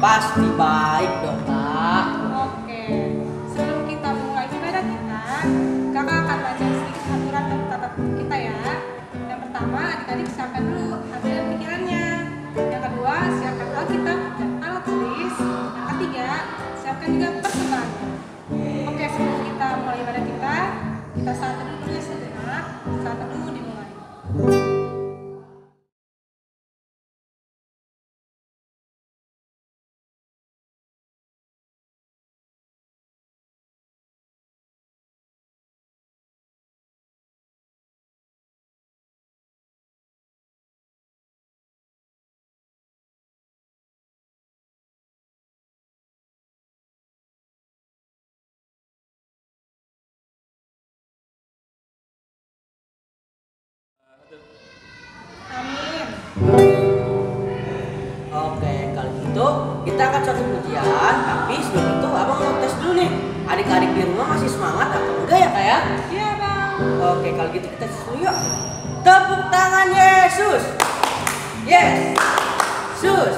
pasti baik dong, Kak. Oke, sebelum kita mulai ibadah kita, kakak akan baca sedikit aturan dan tata tertib kita ya. Yang pertama, adik-adik siapkan dulu hati dan pikirannya. Yang kedua, siapkan Alkitab dan alat tulis. Yang ketiga, siapkan juga persembahannya. Oke, sebelum kita mulai ibadah kita saat teduh dulu ya sejenak. Saat teduh dimulai. Amin. Oke, kalau gitu kita akan satu pujian, tapi sebelum itu abang mau tes dulu nih. Adik-adik di rumah masih semangat atau enggak ya, Kak ya? Iya, Bang. Oke, kalau gitu kita tes dulu yuk. Tepuk tangan Yesus. Yes. Sus.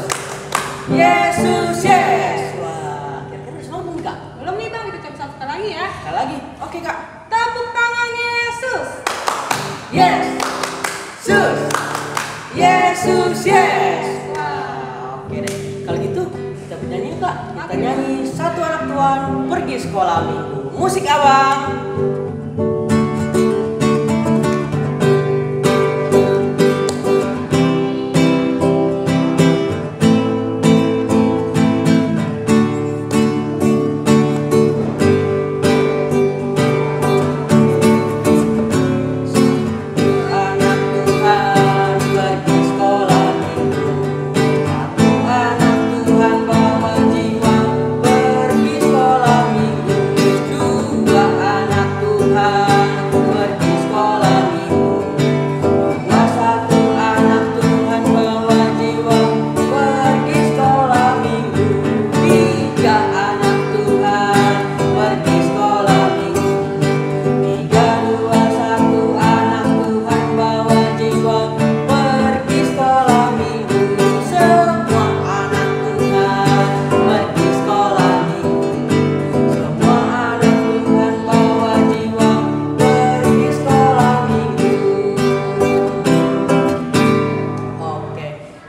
Yesus, yes. Wah, kira-kira udah semangat belum, Kak? Belum nih, Bang, kita coba satu kali lagi ya. Sekali lagi. Oke, Kak. Tepuk tangan Yesus. Yes. Sus. Yesus, yes. Wah, oke deh. Kalau gitu kita bernyanyi, Kak. Kita nyanyi Satu Anak Tuhan Pergi Sekolah Minggu. Musik abang.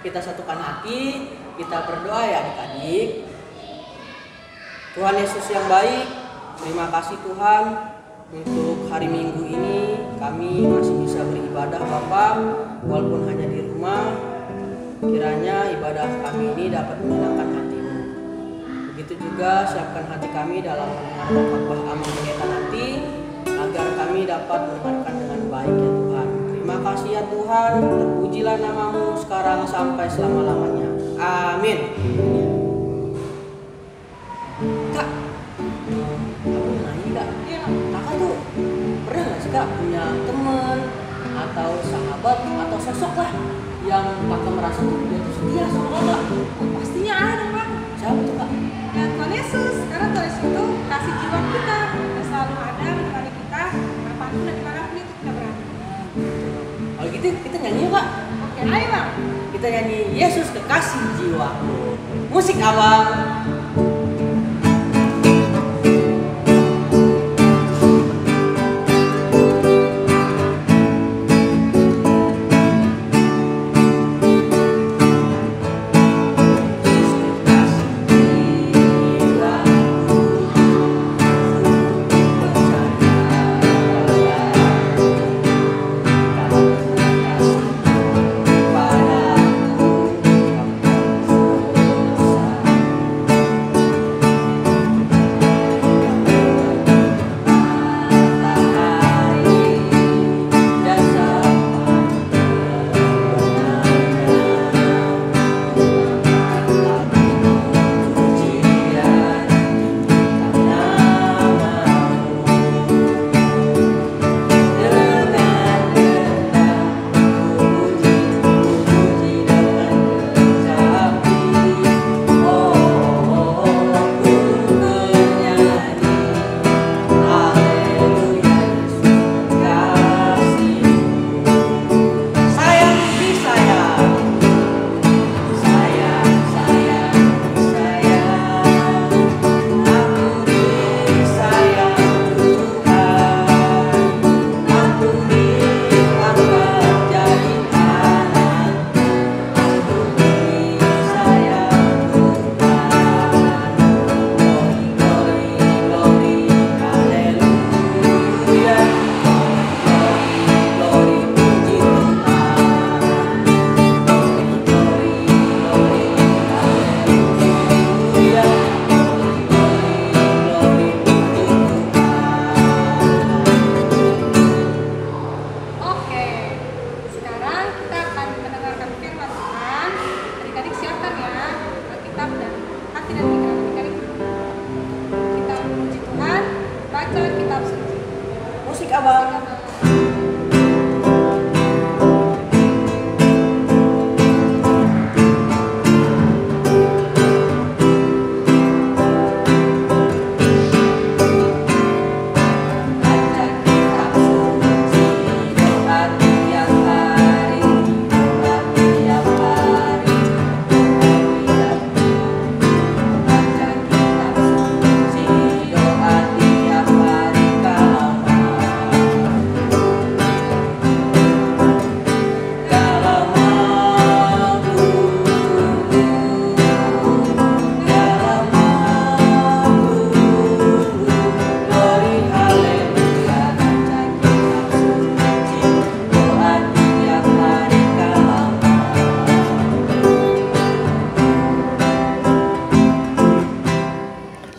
Kita satukan hati, kita berdoa ya adik-adik. Tuhan Yesus yang baik, terima kasih Tuhan untuk hari Minggu ini kami masih bisa beribadah Bapak, walaupun hanya di rumah. Kiranya ibadah kami ini dapat menyenangkan hati-Mu. Begitu juga siapkan hati kami dalam mendengarkan khotbah Amang Pendeta nanti, agar kami dapat mendengarkan dengan baik ya Tuhan. Terima kasih ya Tuhan, terpujilah nama-Mu sekarang sampai selama-lamanya. Amin. Kak, aku mau nanya Kak, Kakak tuh pernah gak sih Kak punya teman atau sahabat atau sosok lah yang Kakak merasa tuh dia tuh setia sama Kakak? Pastinya ada, Bang. Siapa tuh Kak? Ya Tuhan Yesus, karena Tuhan Yesus itu kasih jiwa kita yang selalu ada menemani kita kapanpun dan dimanapun itu kita berada. Kalau gitu kita nyanyi yuk Kak. Oke, ayo Bang. Kita nyanyi Yesus Kekasih Jiwaku. Musik abang.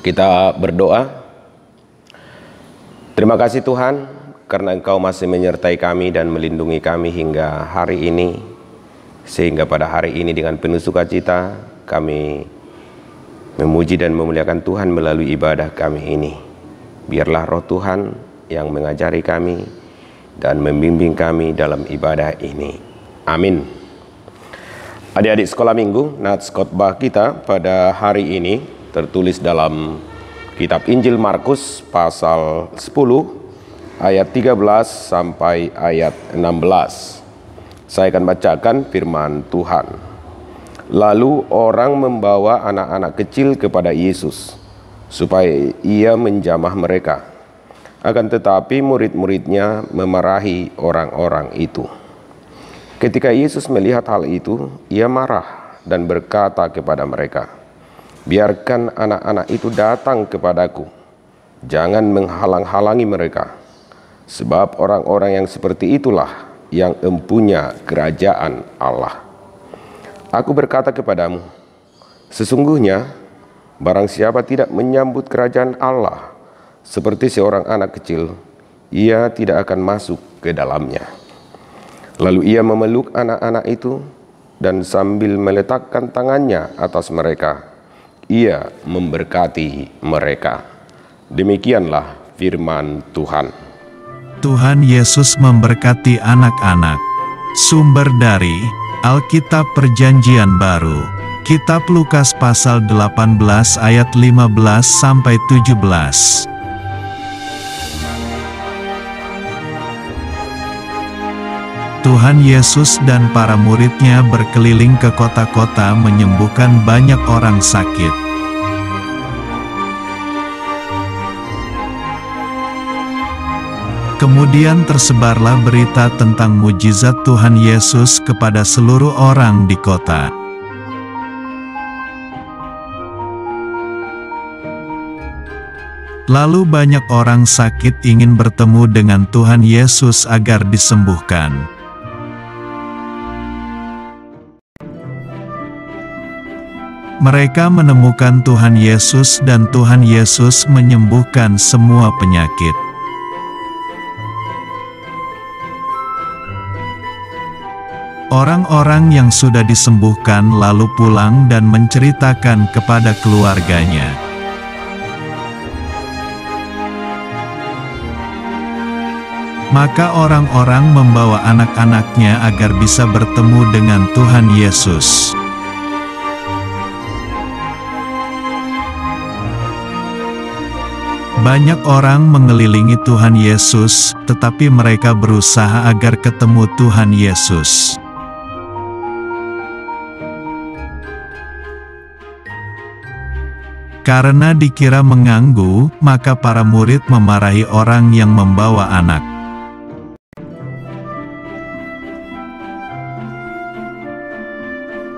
Kita berdoa. Terima kasih Tuhan, karena Engkau masih menyertai kami dan melindungi kami hingga hari ini. Sehingga pada hari ini dengan penuh sukacita kami memuji dan memuliakan Tuhan melalui ibadah kami ini. Biarlah Roh Tuhan yang mengajari kami dan membimbing kami dalam ibadah ini. Amin. Adik-adik sekolah minggu, nats khotbah kita pada hari ini tertulis dalam kitab Injil Markus pasal 10 ayat 13 sampai ayat 16. Saya akan bacakan firman Tuhan. Lalu orang membawa anak-anak kecil kepada Yesus supaya ia menjamah mereka. Akan tetapi murid-muridnya memarahi orang-orang itu. Ketika Yesus melihat hal itu, ia marah dan berkata kepada mereka, "Biarkan anak-anak itu datang kepadaku, jangan menghalang-halangi mereka, sebab orang-orang yang seperti itulah yang empunya kerajaan Allah. Aku berkata kepadamu, sesungguhnya barang siapa tidak menyambut kerajaan Allah seperti seorang anak kecil, ia tidak akan masuk ke dalamnya." Lalu ia memeluk anak-anak itu dan sambil meletakkan tangannya atas mereka, ia memberkati mereka. Demikianlah firman Tuhan. Tuhan Yesus memberkati anak-anak. Sumber dari Alkitab Perjanjian Baru, Kitab Lukas pasal 18 ayat 15 sampai 17. Tuhan Yesus dan para muridnya berkeliling ke kota-kota menyembuhkan banyak orang sakit. Kemudian tersebarlah berita tentang mujizat Tuhan Yesus kepada seluruh orang di kota. Lalu banyak orang sakit ingin bertemu dengan Tuhan Yesus agar disembuhkan. Mereka menemukan Tuhan Yesus dan Tuhan Yesus menyembuhkan semua penyakit. Orang-orang yang sudah disembuhkan lalu pulang dan menceritakan kepada keluarganya. Maka orang-orang membawa anak-anaknya agar bisa bertemu dengan Tuhan Yesus. Banyak orang mengelilingi Tuhan Yesus, tetapi mereka berusaha agar ketemu Tuhan Yesus. Karena dikira mengganggu, maka para murid memarahi orang yang membawa anak.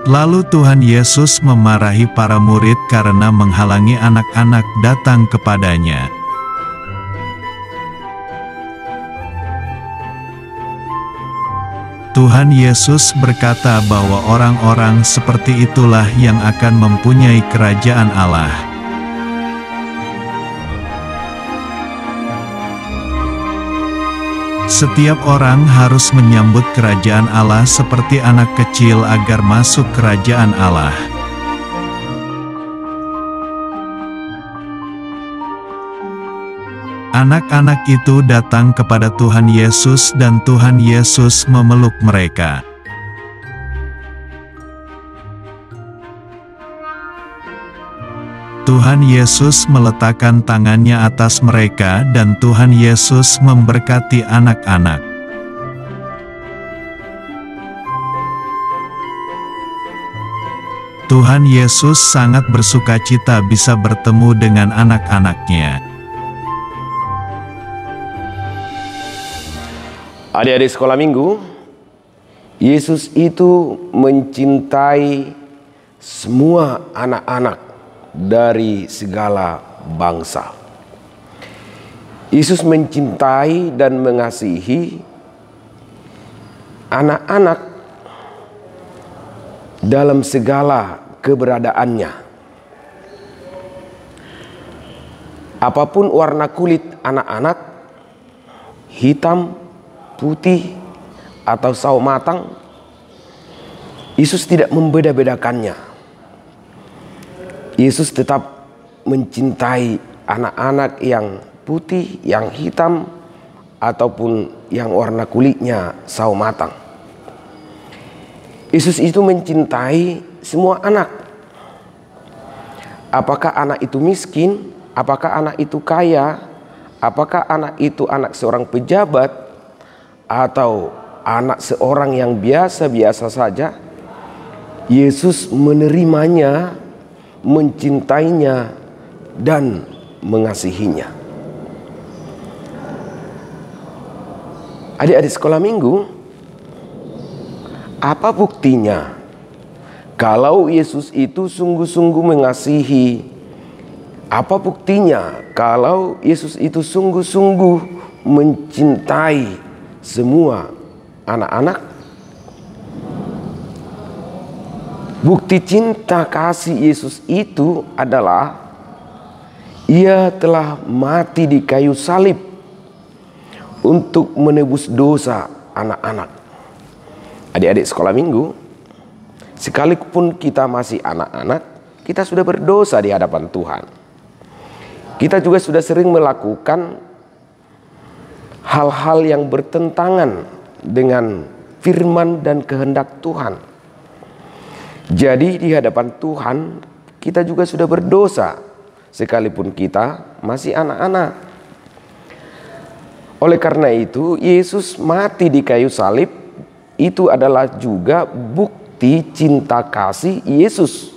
Lalu Tuhan Yesus memarahi para murid karena menghalangi anak-anak datang kepadanya. Tuhan Yesus berkata bahwa orang-orang seperti itulah yang akan mempunyai kerajaan Allah. Setiap orang harus menyambut kerajaan Allah seperti anak kecil agar masuk kerajaan Allah. Anak-anak itu datang kepada Tuhan Yesus dan Tuhan Yesus memeluk mereka. Tuhan Yesus meletakkan tangannya atas mereka dan Tuhan Yesus memberkati anak-anak. Tuhan Yesus sangat bersukacita bisa bertemu dengan anak-anaknya. Adik-adik sekolah minggu, Yesus itu mencintai semua anak-anak dari segala bangsa. Yesus mencintai dan mengasihi anak-anak dalam segala keberadaannya. Apapun warna kulit anak-anak, hitam, putih, atau sawo matang, Yesus tidak membeda-bedakannya. Yesus tetap mencintai anak-anak yang putih, yang hitam, ataupun yang warna kulitnya sawo matang. Yesus itu mencintai semua anak. Apakah anak itu miskin, apakah anak itu kaya, apakah anak itu anak seorang pejabat, atau anak seorang yang biasa-biasa saja, Yesus menerimanya, mencintainya, dan mengasihinya. Adik-adik sekolah minggu, apa buktinya kalau Yesus itu sungguh-sungguh mengasihi? Apa buktinya kalau Yesus itu sungguh-sungguh mencintai semua anak-anak? Bukti cinta kasih Yesus itu adalah Ia telah mati di kayu salib untuk menebus dosa anak-anak. Adik-adik sekolah minggu, sekalipun kita masih anak-anak, kita sudah berdosa di hadapan Tuhan. Kita juga sudah sering melakukan hal-hal yang bertentangan dengan firman dan kehendak Tuhan. Jadi di hadapan Tuhan kita juga sudah berdosa sekalipun kita masih anak-anak. Oleh karena itu Yesus mati di kayu salib itu adalah juga bukti cinta kasih Yesus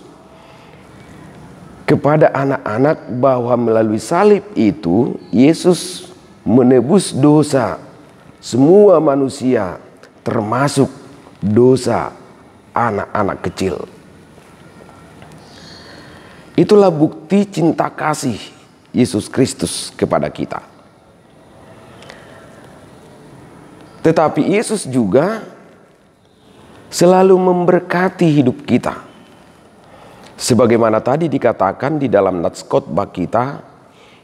kepada anak-anak, bahwa melalui salib itu Yesus menebus dosa semua manusia, termasuk dosa anak-anak kecil. Itulah bukti cinta kasih Yesus Kristus kepada kita. Tetapi Yesus juga selalu memberkati hidup kita. Sebagaimana tadi dikatakan di dalam nats khotbah kita,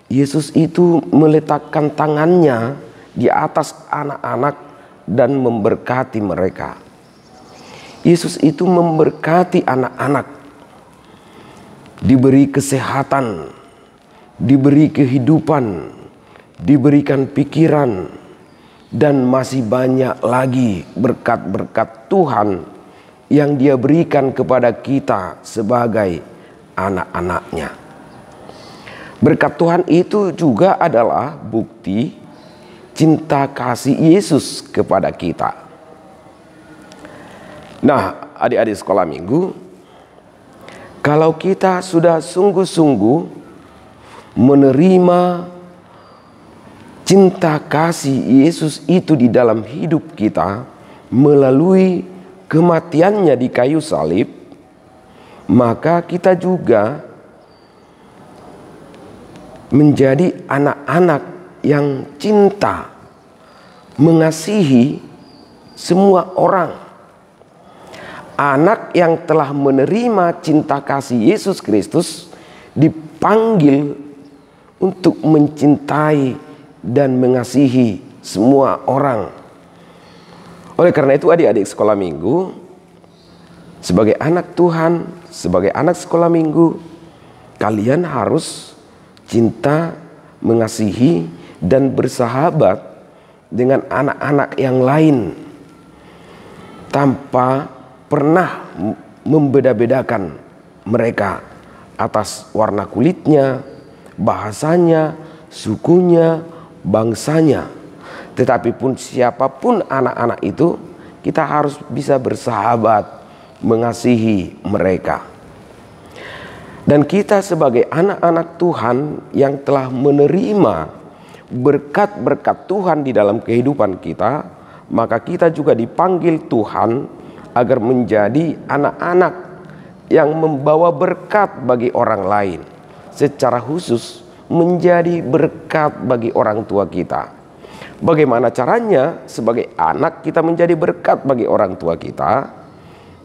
Yesus itu meletakkan tangannya di atas anak-anak dan memberkati mereka. Yesus itu memberkati anak-anak, diberi kesehatan, diberi kehidupan, diberikan pikiran, dan masih banyak lagi berkat-berkat Tuhan yang Dia berikan kepada kita sebagai anak-anaknya. Berkat Tuhan itu juga adalah bukti cinta kasih Yesus kepada kita. Nah, adik-adik sekolah minggu, kalau kita sudah sungguh-sungguh menerima cinta kasih Yesus itu di dalam hidup kita melalui kematiannya di kayu salib, maka kita juga menjadi anak-anak yang cinta, mengasihi semua orang. Anak yang telah menerima cinta kasih Yesus Kristus dipanggil untuk mencintai dan mengasihi semua orang. Oleh karena itu adik-adik sekolah minggu, sebagai anak Tuhan, sebagai anak sekolah minggu, kalian harus cinta, mengasihi, dan bersahabat dengan anak-anak yang lain tanpa pernah membeda-bedakan mereka atas warna kulitnya, bahasanya, sukunya, bangsanya. Tetapi pun siapapun anak-anak itu, kita harus bisa bersahabat, mengasihi mereka. Dan kita sebagai anak-anak Tuhan yang telah menerima berkat-berkat Tuhan di dalam kehidupan kita, maka kita juga dipanggil Tuhan agar menjadi anak-anak yang membawa berkat bagi orang lain. Secara khusus menjadi berkat bagi orang tua kita. Bagaimana caranya sebagai anak kita menjadi berkat bagi orang tua kita?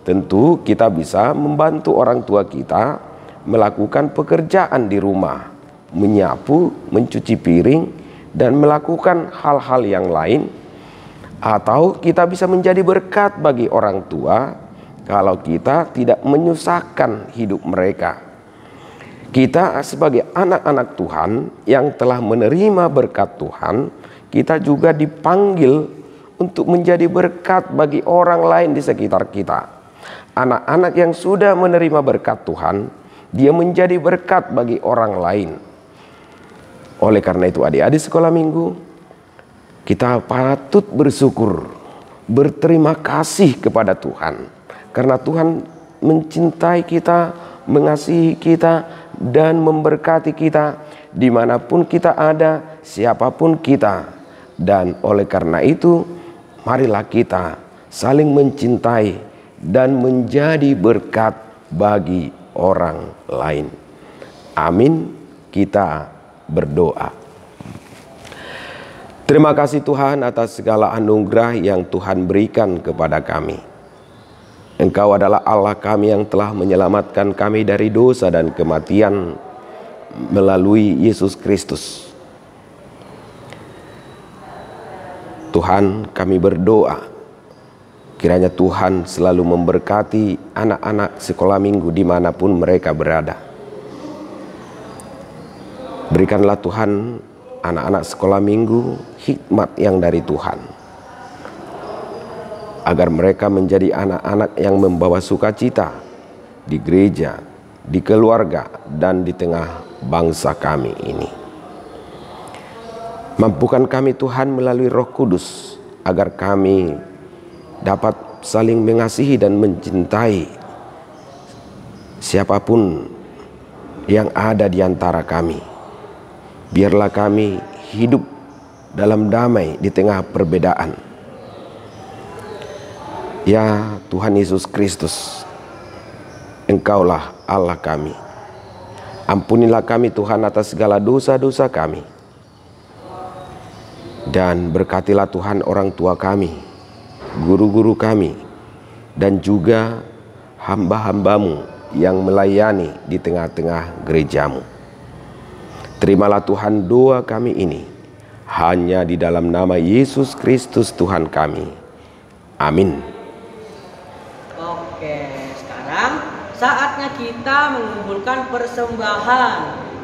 Tentu kita bisa membantu orang tua kita melakukan pekerjaan di rumah menyapu, mencuci piring, dan melakukan hal-hal yang lain. Atau kita bisa menjadi berkat bagi orang tua kalau kita tidak menyusahkan hidup mereka. Kita sebagai anak-anak Tuhan yang telah menerima berkat Tuhan, kita juga dipanggil untuk menjadi berkat bagi orang lain di sekitar kita. Anak-anak yang sudah menerima berkat Tuhan, dia menjadi berkat bagi orang lain. Oleh karena itu adik-adik sekolah minggu, kita patut bersyukur, berterima kasih kepada Tuhan. Karena Tuhan mencintai kita, mengasihi kita, dan memberkati kita dimanapun kita ada, siapapun kita. Dan oleh karena itu, marilah kita saling mencintai dan menjadi berkat bagi orang lain. Amin. Kita berdoa. Terima kasih Tuhan atas segala anugerah yang Tuhan berikan kepada kami. Engkau adalah Allah kami yang telah menyelamatkan kami dari dosa dan kematian melalui Yesus Kristus. Tuhan, kami berdoa kiranya Tuhan selalu memberkati anak-anak sekolah minggu dimanapun mereka berada. Berikanlah Tuhan anak-anak sekolah minggu hikmat yang dari Tuhan, agar mereka menjadi anak-anak yang membawa sukacita di gereja, di keluarga, dan di tengah bangsa kami ini. Mampukan kami Tuhan melalui Roh Kudus, agar kami dapat saling mengasihi dan mencintai siapapun yang ada di antara kami. Biarlah kami hidup dalam damai di tengah perbedaan. Ya Tuhan Yesus Kristus, Engkaulah Allah kami. Ampunilah kami Tuhan atas segala dosa-dosa kami. Dan berkatilah Tuhan orang tua kami, guru-guru kami, dan juga hamba-hambamu yang melayani di tengah-tengah gerejamu. Terimalah Tuhan doa kami ini, hanya di dalam nama Yesus Kristus Tuhan kami. Amin. Oke, sekarang saatnya kita mengumpulkan persembahan.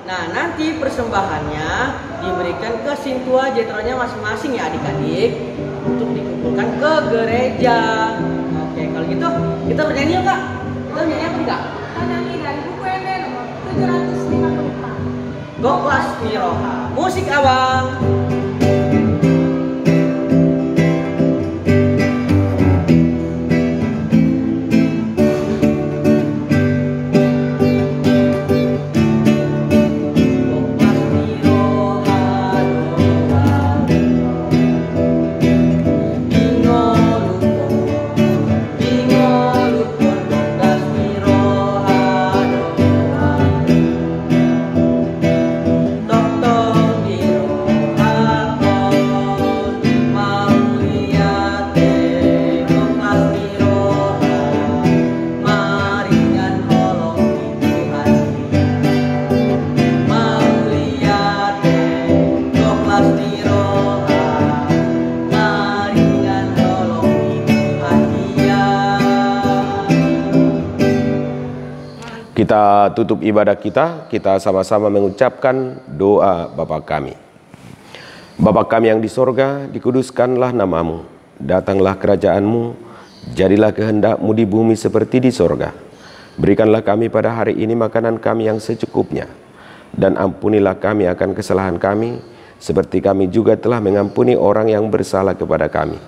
Nah, nanti persembahannya diberikan ke Sintua Jetronya masing-masing ya adik-adik, untuk dikumpulkan ke gereja. Oke, kalau gitu kita bernyanyi yuk Kak. Kita nyanyi apa enggak? Kita nyanyi dari buku MB nomor 754. Goklas Miroha, musik abang. Kita tutup ibadah kita sama-sama mengucapkan doa Bapa kami. Bapa kami yang di sorga, dikuduskanlah namamu, datanglah kerajaanmu, jadilah kehendakmu di bumi seperti di sorga. Berikanlah kami pada hari ini makanan kami yang secukupnya, dan ampunilah kami akan kesalahan kami, seperti kami juga telah mengampuni orang yang bersalah kepada kami.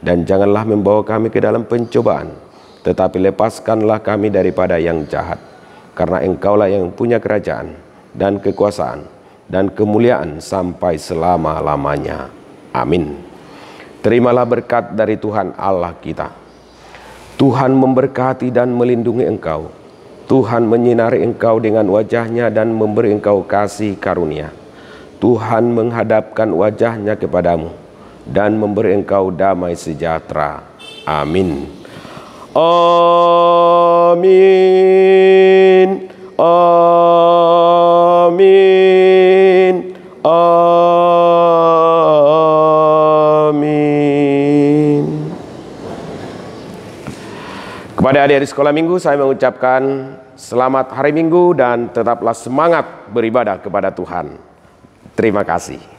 Dan janganlah membawa kami ke dalam pencobaan, tetapi lepaskanlah kami daripada yang jahat. Karena Engkaulah yang punya kerajaan dan kekuasaan dan kemuliaan sampai selama-lamanya. Amin. Terimalah berkat dari Tuhan Allah kita. Tuhan memberkati dan melindungi engkau. Tuhan menyinari engkau dengan wajahnya dan memberi engkau kasih karunia. Tuhan menghadapkan wajahnya kepadamu dan memberi engkau damai sejahtera. Amin. Amin. Amin. adik-adik sekolah minggu, saya mengucapkan selamat hari Minggu dan tetaplah semangat beribadah kepada Tuhan. Terima kasih.